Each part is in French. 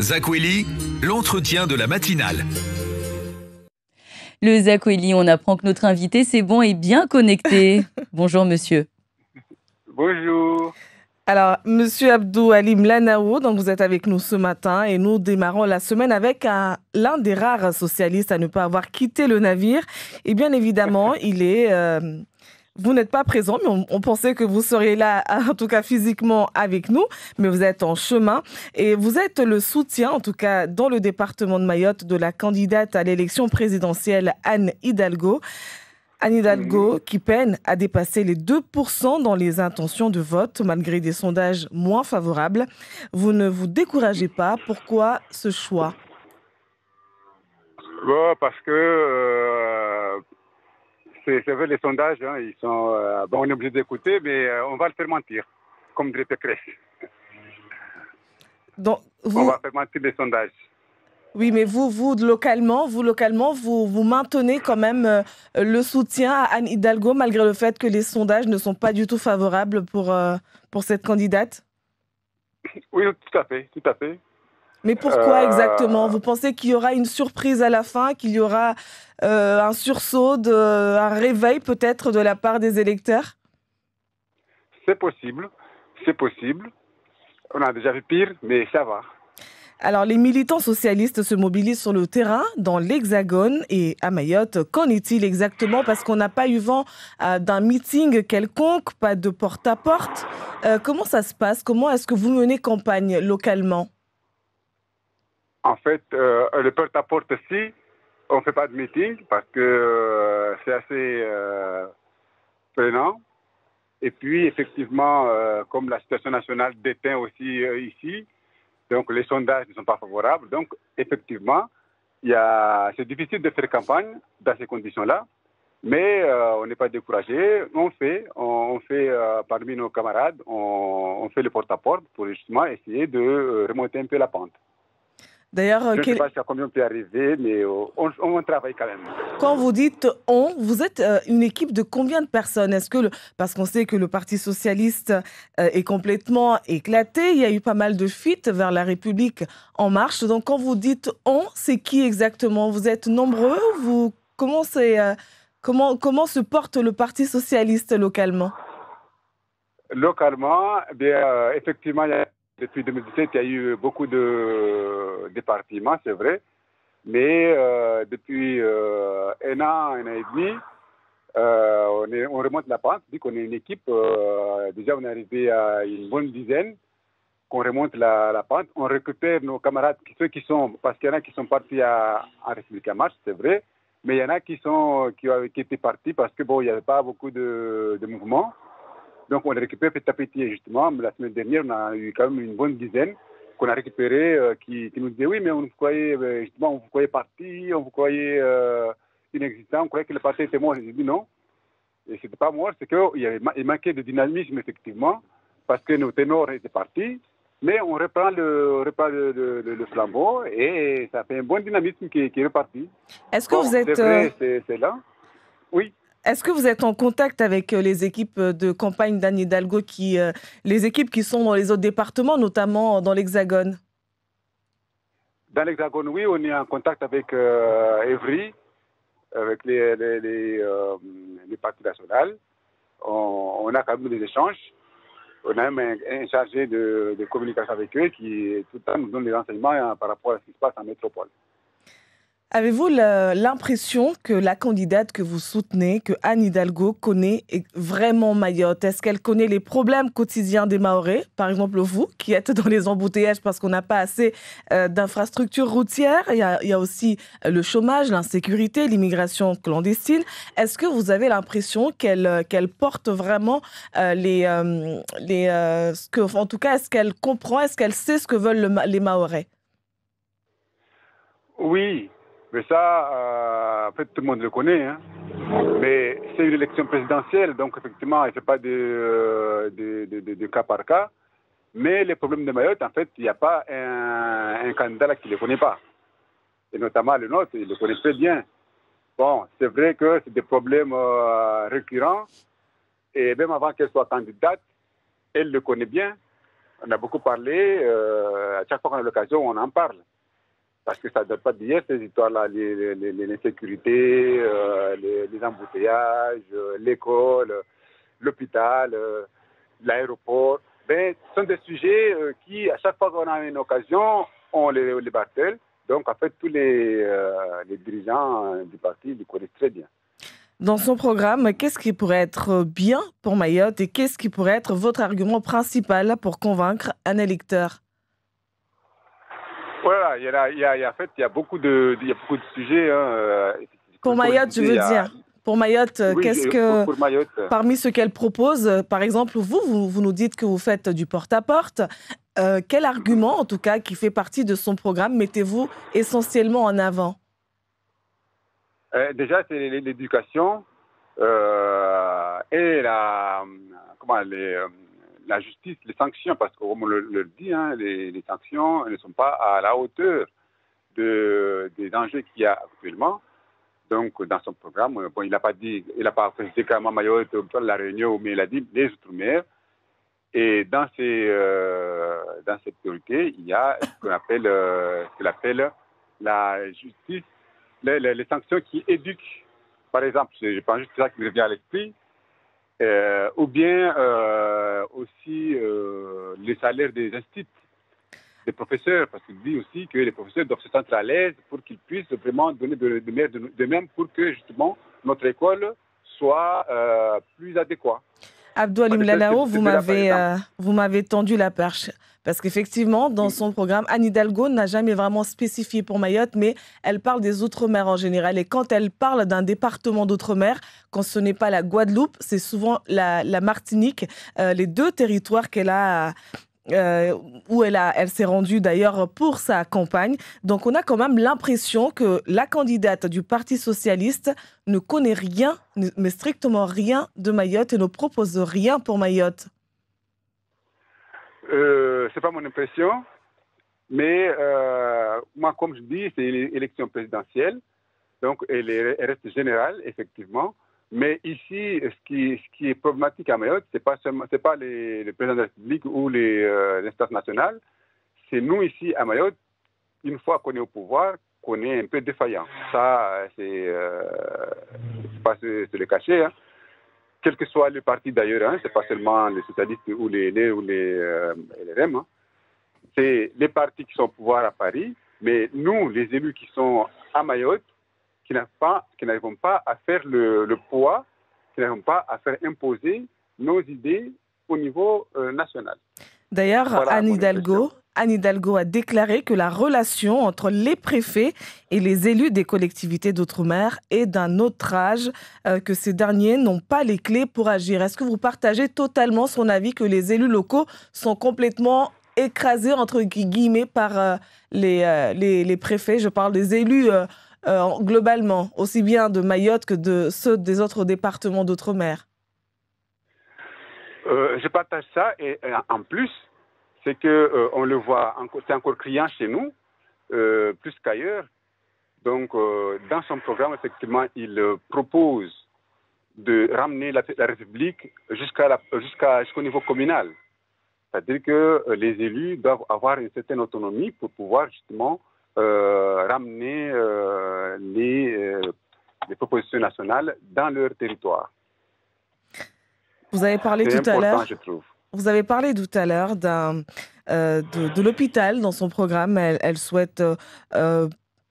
Zakweli, l'entretien de la matinale. Le Zakweli, on apprend que notre invité, c'est bon et bien connecté. Bonjour monsieur. Bonjour. Alors, Monsieur Abdou Halim Lanaou, donc vous êtes avec nous ce matin et nous démarrons la semaine avec l'un des rares socialistes à ne pas avoir quitté le navire. Et bien évidemment, vous n'êtes pas présent, mais on pensait que vous seriez là, en tout cas physiquement avec nous, mais vous êtes en chemin et vous êtes le soutien, en tout cas dans le département de Mayotte, de la candidate à l'élection présidentielle Anne Hidalgo. Anne Hidalgo qui peine à dépasser les 2% dans les intentions de vote, malgré des sondages moins favorables. Vous ne vous découragez pas. Pourquoi ce choix? Bon, parce que c'est vrai, les sondages, hein, ils sont, on est obligé d'écouter, mais on va le faire mentir, comme dirait Pécresse. Donc, On va faire mentir les sondages. Oui, mais vous localement, vous maintenez quand même le soutien à Anne Hidalgo, malgré le fait que les sondages ne sont pas du tout favorables pour cette candidate? Oui, tout à fait, tout à fait. Mais pourquoi exactement? Vous pensez qu'il y aura une surprise à la fin, qu'il y aura un sursaut, un réveil peut-être de la part des électeurs? C'est possible, c'est possible. On a déjà vu pire, mais ça va. Alors, les militants socialistes se mobilisent sur le terrain, dans l'Hexagone et à Mayotte. Qu'en est-il exactement? Parce qu'on n'a pas eu vent d'un meeting quelconque, pas de porte-à-porte. Comment ça se passe? Comment est-ce que vous menez campagne localement? En fait, le porte-à-porte, si, on ne fait pas de meeting parce que c'est assez prenant. Et puis, effectivement, comme la situation nationale déteint aussi ici, donc les sondages ne sont pas favorables. Donc, effectivement, c'est difficile de faire campagne dans ces conditions-là. Mais on n'est pas découragé. On fait parmi nos camarades, on fait le porte-à-porte pour justement essayer de remonter un peu la pente. D'ailleurs, je ne sais pas à combien on peut arriver, mais on travaille quand même. Quand vous dites on, vous êtes une équipe de combien de personnes? Parce qu'on sait que le Parti socialiste est complètement éclaté, il y a eu pas mal de fuites vers la République en marche. Donc quand vous dites on, c'est qui exactement? Vous êtes nombreux? Comment se porte le Parti socialiste localement? Localement, effectivement, depuis 2017, il y a eu beaucoup de départements, c'est vrai. Mais depuis un an et demi, on remonte la pente. Vu qu'on est une équipe, déjà on est arrivé à une bonne dizaine, qu'on remonte la pente. On récupère nos camarades, parce qu'il y en a qui sont partis en République en marche, c'est vrai. Mais il y en a qui étaient partis parce que il n'y avait pas beaucoup de mouvements. Donc on les récupère petit à petit. Et justement, la semaine dernière, on a eu quand même une bonne dizaine qu'on a récupéré, qui nous disaient oui, mais on vous croyait, justement, on vous croyait parti, on vous croyait inexistant, on croyait que le parti était mort. J'ai dit non. Et c'était pas mort, c'est qu'il manquait de dynamisme, effectivement, parce que nos ténors étaient partis. Mais on reprend le flambeau et ça fait un bon dynamisme qui est reparti. Est-ce que vous êtes... C'est vrai, c'est là. Oui. Est-ce que vous êtes en contact avec les équipes de campagne d'Anne Hidalgo, les équipes qui sont dans les autres départements, notamment dans l'Hexagone? Dans l'Hexagone, oui, on est en contact avec Evry, avec les partis nationaux. On a quand même des échanges. On a même un chargé de communication avec eux qui tout le temps nous donne des renseignements par rapport à ce qui se passe en métropole. Avez-vous l'impression que la candidate que vous soutenez, que Anne Hidalgo connaît vraiment Mayotte? Est-ce qu'elle connaît les problèmes quotidiens des Mahorais? Par exemple, vous, qui êtes dans les embouteillages parce qu'on n'a pas assez d'infrastructures routières. Il y a aussi le chômage, l'insécurité, l'immigration clandestine. Est-ce que vous avez l'impression qu'elle porte vraiment en tout cas, est-ce qu'elle comprend, est-ce qu'elle sait ce que veulent les Mahorais? Oui. Mais ça, en fait, tout le monde le connaît. Hein. Mais c'est une élection présidentielle, donc effectivement, il ne fait pas de cas par cas. Mais les problèmes de Mayotte, en fait, il n'y a pas un candidat là qui ne les connaît pas. Et notamment le nôtre, il le connaît très bien. Bon, c'est vrai que c'est des problèmes récurrents. Et même avant qu'elle soit candidate, elle le connaît bien. on a beaucoup parlé. À chaque fois qu'on a l'occasion, on en parle. Parce que ça ne date pas d'hier, ces histoires-là, l'insécurité, les embouteillages, l'école, l'hôpital, l'aéroport. Ben, ce sont des sujets qui, à chaque fois qu'on a une occasion, on les martèle. Donc, en fait, tous les dirigeants du parti le connaissent très bien. Dans son programme, qu'est-ce qui pourrait être bien pour Mayotte et qu'est-ce qui pourrait être votre argument principal pour convaincre un électeur? Voilà, il y a beaucoup de sujets. Hein, pour Mayotte, je veux dire. Pour Mayotte, oui, qu'est-ce que, pour Mayotte, parmi ce qu'elle propose, par exemple, vous nous dites que vous faites du porte-à-porte. Quel argument, en tout cas, qui fait partie de son programme, mettez-vous essentiellement en avant? Déjà, c'est l'éducation et la justice, les sanctions, parce que comme on le dit, hein, les sanctions ne sont pas à la hauteur des enjeux qu'il y a actuellement. Donc, dans son programme, bon, il n'a pas précisé carrément Mayotte, la Réunion, mais il a dit les Outre-mer. Et dans cette priorité, il y a ce qu'on appelle la justice, les sanctions qui éduquent. Par exemple, je pense juste ça qui me vient à l'esprit, ou bien aussi les salaires des instituts, des professeurs, parce qu'il dit aussi que les professeurs doivent se sentir à l'aise pour qu'ils puissent vraiment donner de même pour que justement notre école soit plus adéquate. Abdou Halim Lanao, vous m'avez tendu la perche. Parce qu'effectivement, dans son programme, Anne Hidalgo n'a jamais vraiment spécifié pour Mayotte, mais elle parle des Outre-mer en général. Et quand elle parle d'un département d'Outre-mer, quand ce n'est pas la Guadeloupe, c'est souvent la Martinique, les deux territoires qu'elle a... où elle s'est rendue d'ailleurs pour sa campagne. Donc on a quand même l'impression que la candidate du Parti socialiste ne connaît rien, mais strictement rien de Mayotte et ne propose rien pour Mayotte. C'est pas mon impression, mais moi, comme je dis, c'est une élection présidentielle, donc elle reste générale, effectivement. Mais ici, ce qui est problématique à Mayotte, c'est pas le président de la République ou les instances nationales. C'est nous ici à Mayotte, une fois qu'on est au pouvoir, qu'on est un peu défaillant. Ça, c'est pas se le cacher. Hein. Quel que soit le parti d'ailleurs, hein, c'est pas seulement les socialistes ou les LRM. Hein. C'est les partis qui sont au pouvoir à Paris, mais nous, les élus qui sont à Mayotte, qui n'arrivons pas à faire le poids, qui n'arrivons pas à faire imposer nos idées au niveau national. D'ailleurs, voilà, Anne Hidalgo a déclaré que la relation entre les préfets et les élus des collectivités d'outre-mer est d'un autre âge, que ces derniers n'ont pas les clés pour agir. Est-ce que vous partagez totalement son avis que les élus locaux sont complètement écrasés, entre guillemets, par les préfets? Je parle des élus globalement, aussi bien de Mayotte que de ceux des autres départements d'outre-mer. Je partage ça et en plus, c'est que on le voit, c'est encore criant chez nous, plus qu'ailleurs. Donc, dans son programme, effectivement, il propose de ramener la République jusqu'au niveau communal. C'est-à-dire que les élus doivent avoir une certaine autonomie pour pouvoir justement ramener les propositions nationales dans leur territoire. Vous avez parlé tout à l'heure. Je trouve. Vous avez parlé tout à l'heure de l'hôpital dans son programme. Elle souhaite.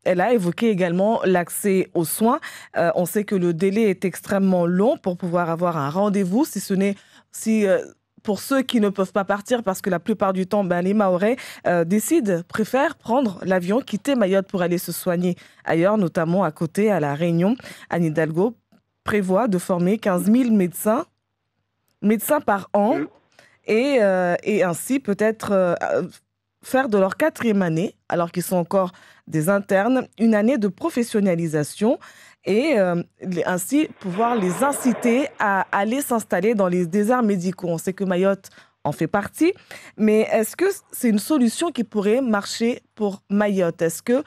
Elle a évoqué également l'accès aux soins. On sait que le délai est extrêmement long pour pouvoir avoir un rendez-vous, pour ceux qui ne peuvent pas partir, parce que la plupart du temps, les Mahorais préfèrent prendre l'avion, quitter Mayotte pour aller se soigner ailleurs, notamment à côté, à La Réunion. Anne Hidalgo prévoit de former 15 000 médecins par an et ainsi peut-être faire de leur 4e année, alors qu'ils sont encore des internes, une année de professionnalisation et ainsi pouvoir les inciter à aller s'installer dans les déserts médicaux. On sait que Mayotte en fait partie, mais est-ce que c'est une solution qui pourrait marcher pour Mayotte? Est-ce que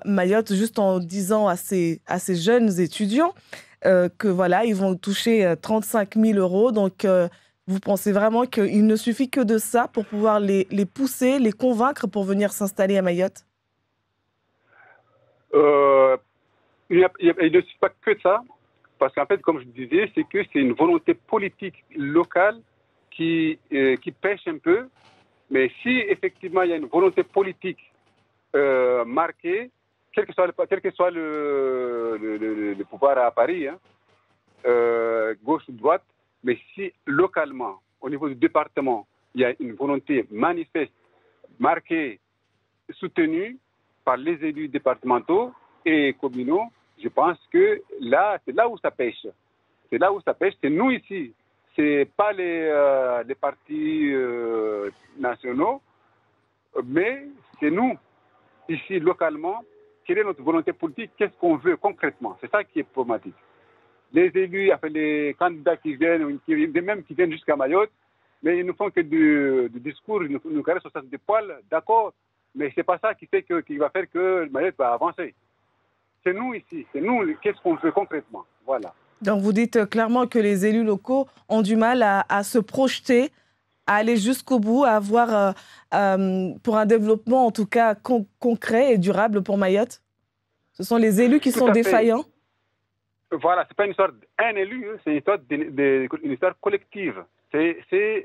Mayotte, juste en disant à ces jeunes étudiants que voilà, ils vont toucher 35 000 €, donc Vous pensez vraiment qu'il ne suffit que de ça pour pouvoir les pousser, les convaincre pour venir s'installer à Mayotte? Il ne suffit pas que ça, parce qu'en fait, comme je disais, c'est une volonté politique locale qui pêche un peu. Mais si effectivement il y a une volonté politique marquée, quel que soit le pouvoir à Paris, hein, gauche ou droite, mais si localement, au niveau du département, il y a une volonté manifeste, marquée, soutenue par les élus départementaux et communaux, je pense que là, c'est là où ça pêche. C'est là où ça pêche, c'est nous ici. C'est pas les partis nationaux, mais c'est nous, ici, localement. Quelle est notre volonté politique? Qu'est-ce qu'on veut concrètement? C'est ça qui est problématique. Les élus, enfin, les candidats qui viennent, même qui viennent jusqu'à Mayotte, mais ils ne font que du discours, ils nous caressent au sens des poils, d'accord, mais c'est pas ça qui va faire que Mayotte va avancer. C'est nous ici, c'est nous, qu'est-ce qu'on veut concrètement? Voilà. Donc vous dites clairement que les élus locaux ont du mal à se projeter, à aller jusqu'au bout, à avoir pour un développement en tout cas concret et durable pour Mayotte? Ce sont les élus qui sont défaillants? Voilà, c'est pas une histoire d'un élu, c'est une histoire collective. C'est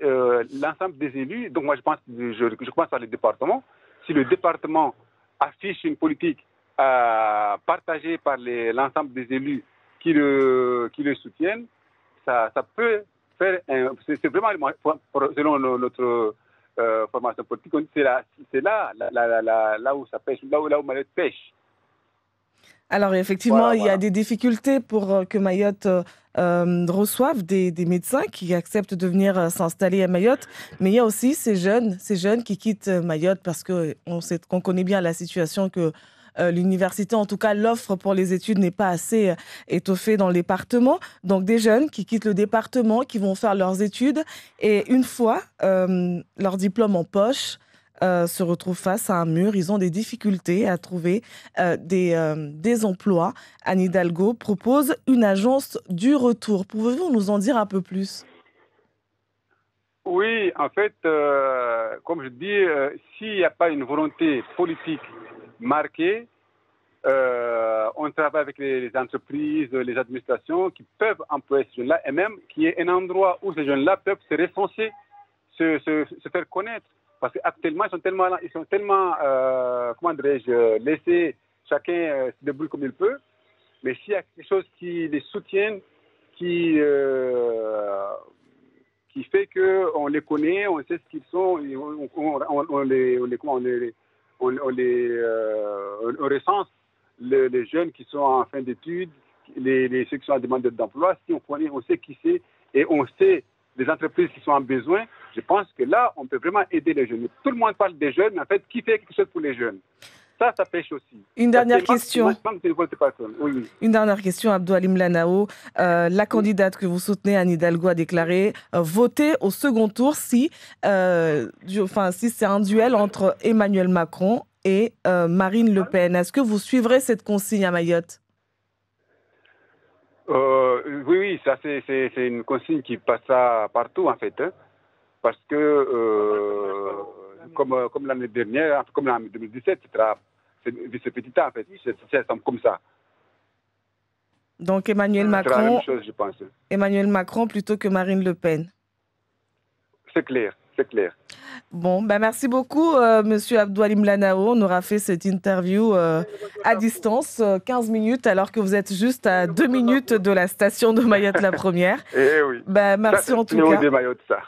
l'ensemble des élus. Donc moi je commence par le département. Si le département affiche une politique partagée par l'ensemble des élus qui le soutiennent, ça peut faire c'est vraiment selon notre formation politique, c'est là où ça pêche, là où Mayotte pêche. Alors effectivement, il y a des difficultés pour que Mayotte reçoive des médecins qui acceptent de venir s'installer à Mayotte, mais il y a aussi ces jeunes qui quittent Mayotte parce qu'on connaît bien la situation que l'université, en tout cas l'offre pour les études n'est pas assez étoffée dans le département. Donc des jeunes qui quittent le département, qui vont faire leurs études et une fois leur diplôme en poche, se retrouvent face à un mur. Ils ont des difficultés à trouver des emplois. Anne Hidalgo propose une agence du retour. Pouvez-vous nous en dire un peu plus? Oui, en fait, comme je dis, s'il n'y a pas une volonté politique marquée, on travaille avec les entreprises, les administrations qui peuvent employer ces jeunes-là et même qu'il y ait un endroit où ces jeunes-là peuvent se référencer, se faire connaître. Parce qu'actuellement, ils sont tellement comment dirais-je, laissés, chacun se débrouille comme il peut. Mais s'il y a quelque chose qui les soutienne, qui fait qu'on les connaît, on sait ce qu'ils sont, on recense les jeunes qui sont en fin d'études, ceux qui sont en demande d'emploi, si on connaît, on sait qui c'est, et on sait des entreprises qui sont en besoin, je pense que là, on peut vraiment aider les jeunes. Tout le monde parle des jeunes, mais en fait, qui fait quelque chose pour les jeunes? Ça pêche aussi. Une dernière question. Oui. Une dernière question, Abdou Halim Lanao. La candidate que vous soutenez, Anne Hidalgo, a déclaré voter au second tour si c'est un duel entre Emmanuel Macron et Marine Le Pen. Est-ce que vous suivrez cette consigne à Mayotte? Oui, ça c'est une consigne qui passera partout en fait, hein, parce que comme l'année dernière, comme en 2017, c'est petit en fait, c'est comme ça. Donc Emmanuel C'est la Macron, même chose, je pense. Emmanuel Macron plutôt que Marine Le Pen. C'est clair, c'est clair. Bon, merci beaucoup, Monsieur Abdou Halim Lanao. On aura fait cette interview à distance, 15 minutes, alors que vous êtes juste à 2 minutes de la station de Mayotte la Première. Eh oui. Merci en tout cas. De Mayotte, ça.